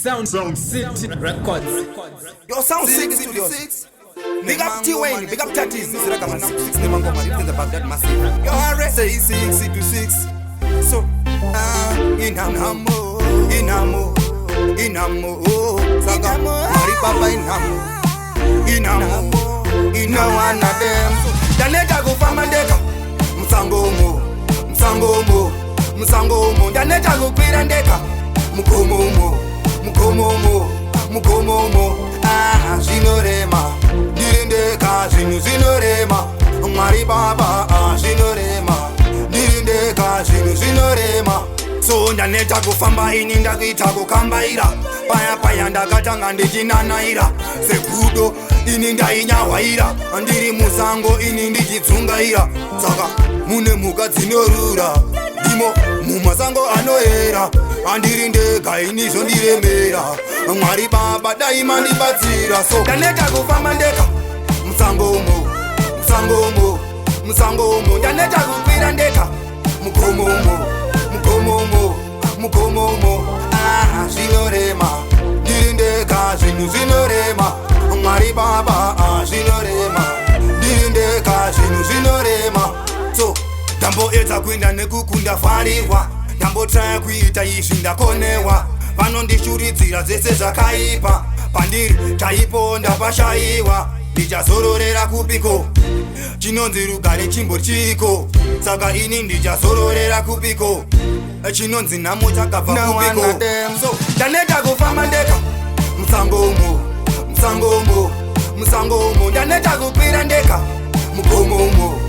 Sound City Records. Yo, Sound City Studios. Big up T-Wayne, big up Tatis. This is like a 6 name go man. It's about that massive. Yo, Harry say 6 to 6. So, inamo, Saga, Mari Papa inamo, one of them. Daneta go famandeka, Msangomo. Daneta go pirandeka, Mukomomo. Zinorema, dirindeka, zinorema, Mari Baba, zinorema, dirindeka, zinorema. So ndaneta kufamba ini ndakuita kukambaira, paya ndakatanga ndichinanaira, sekudo ini ndainyawaira, ndiri musango ini ndichitsungaira. Saka mune mhuka dzinorura, ndimo mumasango anoera, andiri ndega ini zvondiremera. Mwari Baba daima ndibatsira. So ndaneta kufamba ndeka, musangomo, ndaneta kukwira ndeka, mukomomo, zinorema, dirindeka, zinorema, Mwari Baba, zinorema, dirindeka, zinorema. So ndamboedza kuenda nekukunda farirwa, ndambotsvaya kuita izvi ndakonewa, vanondishuridzira zvese zvakaipa, pandiri chaipo ndapashayiwa, ndichazororera kupiko, chinonzi rugare chimbo chiko, saka ini ndichazororera kupiko, chinonzi nhamo chakabva kupiko. So ndaneta kufamba ndeka, musangomo, ndaneta kukwira ndeka, mukomomo,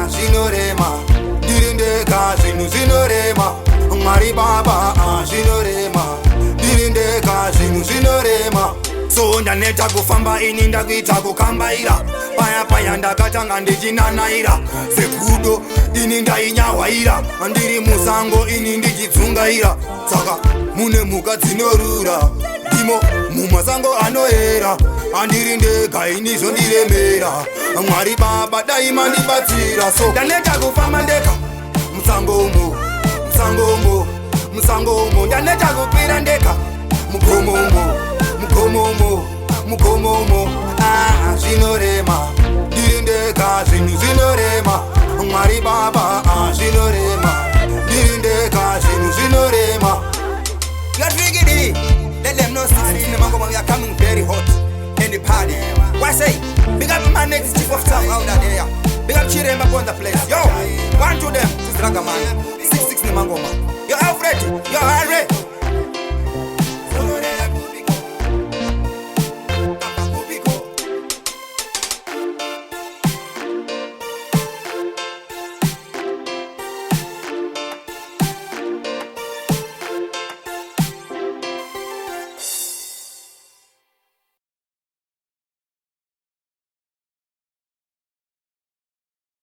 zinorema, dirindeka, zinorema, Mwari Baba, zinorema, dirindeka, zinorema. So ndaneta kufamba ini ndakuita kukambaira, paya ndakatanga ndichinanaira, sekudo ini ndainyawaira, ndiri musango ini ndichitsungaira. Saka mune mhuka dzinorura, ndimo mumasango anoera, andiri ndega ini zvondiremera. Mwari Baba daima ndibatsira. So ndaneta kufamba ndeka, musangomo, ndaneta kukwira ndeka, mukomomo, zinorema, dirindeka, zinorema, Mwari Baba, zinorema, dirindeka, zinorema. You are freaking. Let them know we are coming very hot in the party. Why say? Big up my next chief of staff out there. Big up Chiremba on the place. Yo, one to them. This is Ragaman. 6 Nimangoma. You're Alfred. You're Harry.